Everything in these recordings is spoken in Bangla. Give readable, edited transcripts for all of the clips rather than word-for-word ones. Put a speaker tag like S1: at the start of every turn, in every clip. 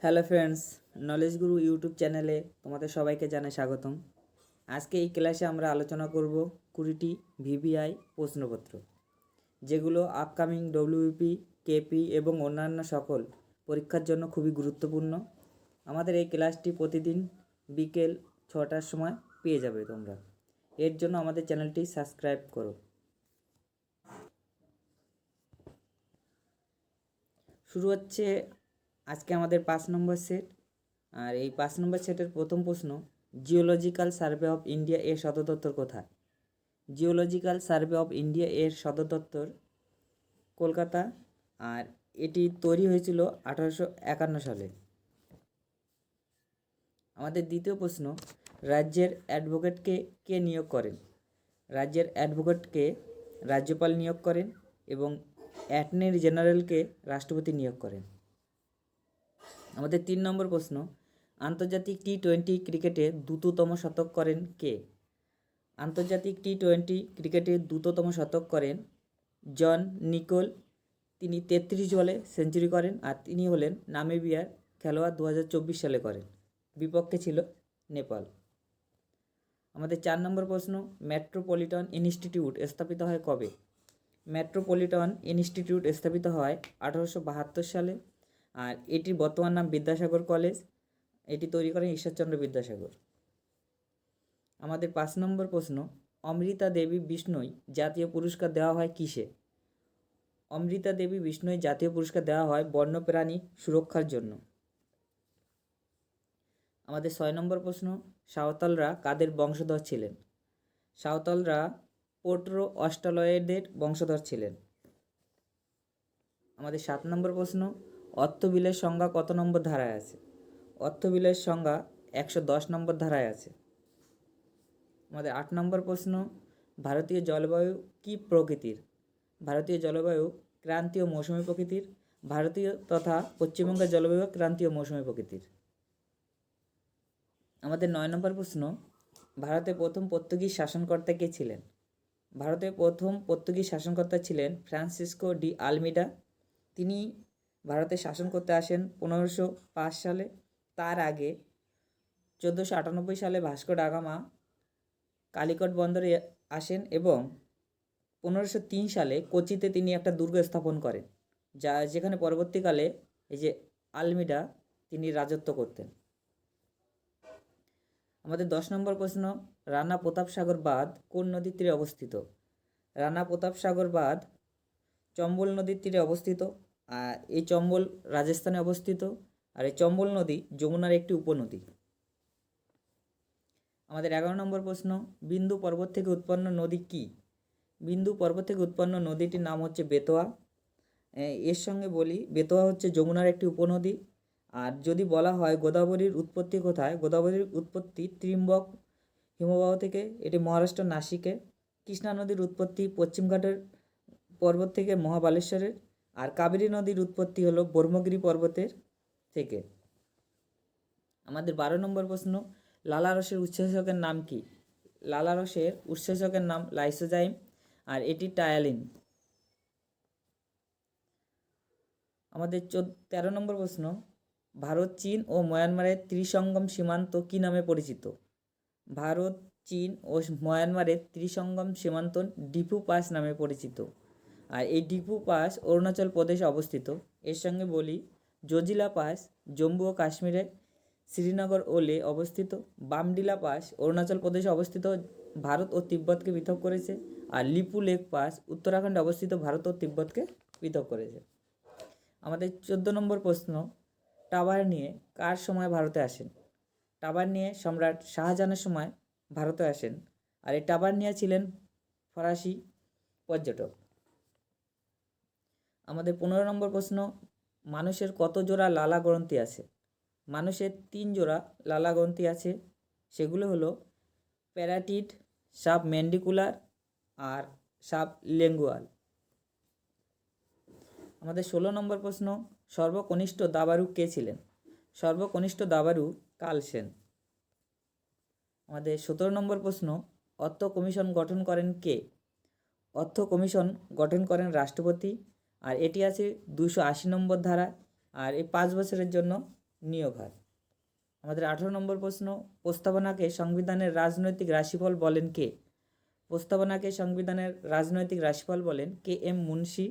S1: হ্যালো ফ্রেন্ডস, নলেজ গুরু ইউটিউব চ্যানেলে তোমাদের সবাইকে জানাই স্বাগতম। আজকে এই ক্লাসে আমরা আলোচনা করব 20টি ভিভিআই প্রশ্নপত্র, যেগুলো আপকামিং ডব্লিউপি, কেপি এবং অন্যান্য সকল পরীক্ষার জন্য খুবই গুরুত্বপূর্ণ। আমাদের এই ক্লাসটি প্রতিদিন বিকেল 6টার সময় পেয়ে যাবে তোমরা। এর জন্য আমাদের চ্যানেলটি সাবস্ক্রাইব করো। শুরু হচ্ছে আজকে আমাদের 5 নম্বর সেট। আর এই 5 নম্বর সেটের প্রথম প্রশ্ন, জিওলজিক্যাল সার্ভে অফ ইন্ডিয়া এর সদর দপ্তর কোথায়? জিওলজিক্যাল সার্ভে অফ ইন্ডিয়া এর সদর দপ্তর কলকাতা, আর এটি তৈরি হয়েছিল 1851 সালে। আমাদের দ্বিতীয় প্রশ্ন, রাজ্যের অ্যাডভোকেটকে কে নিয়োগ করেন? রাজ্যের অ্যাডভোকেটকে রাজ্যপাল নিয়োগ করেন এবং অ্যাটর্নি জেনারেলকে রাষ্ট্রপতি নিয়োগ করেন। আমাদের 3 নম্বর প্রশ্ন, আন্তর্জাতিক টি-20 ক্রিকেটে দ্রুততম শতক করেন কে? আন্তর্জাতিক টি-20 ক্রিকেটে দ্রুততম শতক করেন জন নিকোল। তিনি 33 বলে সেঞ্চুরি করেন, আর তিনি হলেন নামিবিয়ার খেলোয়াড়। 2024 সালে করেন, বিপক্ষে ছিল নেপাল। আমাদের 4 নম্বর প্রশ্ন, মেট্রোপলিটন ইনস্টিটিউট স্থাপিত হয় কবে? মেট্রোপলিটন ইনস্টিটিউট স্থাপিত হয় 1872 সালে, আর এটির বর্তমান নাম বিদ্যাসাগর কলেজ। এটি তৈরি করেন ঈশ্বরচন্দ্র বিদ্যাসাগর। আমাদের 5 নম্বর প্রশ্ন, অমৃতা দেবী বিষ্ণোই জাতীয় পুরস্কার দেওয়া হয় কিসে? অমৃতা দেবী বিষ্ণোই জাতীয় পুরস্কার দেওয়া হয় বন্যপ্রাণী সুরক্ষার জন্য। আমাদের 6 নম্বর প্রশ্ন, সাঁওতালরা কাদের বংশধর ছিলেন? সাঁওতালরা পোট্রো অস্ট্রালয়েডের বংশধর ছিলেন। আমাদের 7 নম্বর প্রশ্ন, অর্থবিলের সংজ্ঞা কত নম্বর ধারায় আছে? অর্থবিলের সংজ্ঞা 110 নম্বর ধারায় আছে। আমাদের 8 নম্বর প্রশ্ন, ভারতীয় জলবায়ু কী প্রকৃতির? ভারতীয় জলবায়ু ক্রান্তীয় মৌসুমী প্রকৃতির। ভারতীয় তথা পশ্চিমবঙ্গের জলবায়ু ক্রান্তীয় মৌসুমী প্রকৃতির। আমাদের 9 নম্বর প্রশ্ন, ভারতে প্রথম পর্তুগিজ শাসনকর্তা কে ছিলেন? ভারতের প্রথম পর্তুগিজ শাসনকর্তা ছিলেন ফ্রান্সিসকো ডি আলমিডা। তিনি ভারতে শাসন করতে আসেন 1505 সালে। তার আগে 1498 সালে ভাস্কো ডা গামা কালিকট বন্দরে আসেন এবং 1503 সালে কোচিতে তিনি একটা দুর্গ স্থাপন করেন, যেখানে পরবর্তীকালে এই যে আলমিডা তিনি রাজত্ব করতেন। আমাদের 10 নম্বর প্রশ্ন, রানা প্রতাপ সাগর বাঁধ কোন নদীর তীরে অবস্থিত? রানা প্রতাপ সাগর বাঁধ চম্বল নদীর তীরে অবস্থিত, আর এই চম্বল রাজস্থানে অবস্থিত, আর এই চম্বল নদী যমুনার একটি উপনদী। আমাদের 11 নম্বর প্রশ্ন, বিন্দু পর্বত থেকে উৎপন্ন নদী কি? বিন্দু পর্বত থেকে উৎপন্ন নদীটির নাম হচ্ছে বেতোয়া। এর সঙ্গে বলি, বেতোয়া হচ্ছে যমুনার একটি উপনদী। আর যদি বলা হয় গোদাবরীর উৎপত্তি কোথায়, গোদাবরীর উৎপত্তি ত্রিম্বক হিমবাহ থেকে, এটি মহারাষ্ট্র নাসিকে। কৃষ্ণা নদীর উৎপত্তি পশ্চিমঘাটের পর্বত থেকে মহাবালেশ্বরের, আর কাবেরী নদীর উৎপত্তি হলো ব্রহ্মগিরি পর্বতের থেকে। আমাদের 12 নম্বর প্রশ্ন, লালারসের উৎসেচকের নাম কি? লালারসের উৎসেচকের নাম লাইসোজাইম, আর এটি টায়ালিন। আমাদের 13 নম্বর প্রশ্ন, ভারত, চীন ও মায়ানমারের ত্রিসঙ্গম সীমান্ত কী নামে পরিচিত? ভারত, চীন ও মায়ানমারের ত্রিসঙ্গম সীমান্ত ডিফু পাস নামে পরিচিত, আর এই ডিফু পাস অরুণাচল প্রদেশে অবস্থিত। এর সঙ্গে বলি, জজিলা পাস জম্মু ও কাশ্মীরে শ্রীনগর ও লে অবস্থিত। বামডিলা পাস অরুণাচল প্রদেশে অবস্থিত, ভারত ও তিব্বতকে পৃথক করেছে। আর লিপু লেক পাস উত্তরাখণ্ডে অবস্থিত, ভারত ও তিব্বতকে পৃথক করেছে। আমাদের 14 নম্বর প্রশ্ন, টাবার নিয়ে কার সময় ভারতে আসেন? টাবার নিয়ে সম্রাট শাহজাহানের সময় ভারতে আসেন, আর এই টাবার নিয়ে ছিলেন ফরাসি পর্যটক। আমাদের 15 নম্বর প্রশ্ন, মানুষের কত জোড়া লালা গ্রন্থি আছে? মানুষের 3 জোড়া লালা গ্রন্থি আছে, সেগুলো হলো প্যারাটিড, সাব ম্যান্ডিকুলার আর সাব লিঙ্গুয়াল। আমাদের 16 নম্বর প্রশ্ন, সর্বকনিষ্ঠ দাবারু কে ছিলেন? সর্বকনিষ্ঠ দাবারু কাল সেন। আমাদের 17 নম্বর প্রশ্ন, অর্থ কমিশন গঠন করেন কে? অর্থ কমিশন গঠন করেন রাষ্ট্রপতি, আর এটি আছে 280 নম্বর ধারা, আর এই 5 বছরের জন্য নিয়োগ হার। আমাদের 18 নম্বর প্রশ্ন, প্রস্তাবনাকে সংবিধানের রাজনৈতিক রাশিফল বলেন কে? প্রস্তাবনাকে সংবিধানের রাজনৈতিক রাশিফল বলেন কে এম মুন্সি।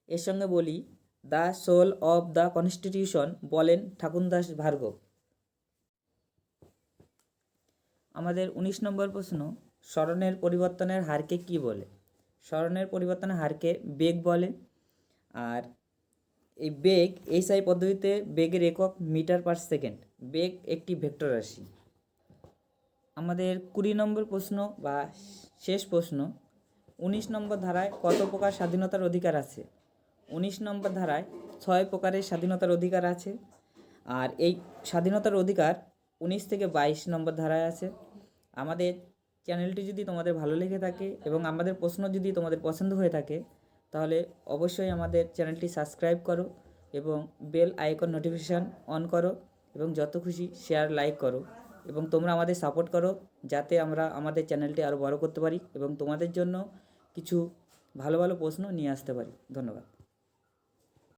S1: এর সঙ্গে বলি the soul of the constitution বলেন ঠাকুরদাস ভার্গব। আমাদের 19 নম্বর প্রশ্ন, স্মরণের পরিবর্তনের হারকে কি বলে? স্মরণের পরিবর্তনের হারকে বেগ বলে। আর এই বেগ এসআই পদ্ধতিতে বেগের একক মিটার পার সেকেন্ড। বেগ একটি ভেক্টর রাশি। আমাদের 20 নম্বর প্রশ্ন বা শেষ প্রশ্ন, 19 নম্বর ধারায় কত প্রকার স্বাধীনতার অধিকার আছে? 19 নম্বর ধারায় 6 প্রকারের স্বাধীনতার অধিকার আছে। আর এই স্বাধীনতার অধিকার 19 থেকে 22 নম্বর ধারায় আছে। আমাদের চ্যানেলটি যদি তোমাদের ভালো লেগে থাকে এবং আমাদের প্রশ্ন যদি তোমাদের পছন্দ হয়ে থাকে, তাহলে অবশ্যই আমাদের চ্যানেলটি সাবস্ক্রাইব করো এবং বেল আইকন নোটিফিকেশান অন করো এবং যত খুশি শেয়ার লাইক করো এবং তোমরা আমাদের সাপোর্ট করো, যাতে আমরা আমাদের চ্যানেলটি আরও বড় করতে পারি এবং তোমাদের জন্য কিছু ভালো ভালো প্রশ্ন নিয়ে আসতে পারি। ধন্যবাদ।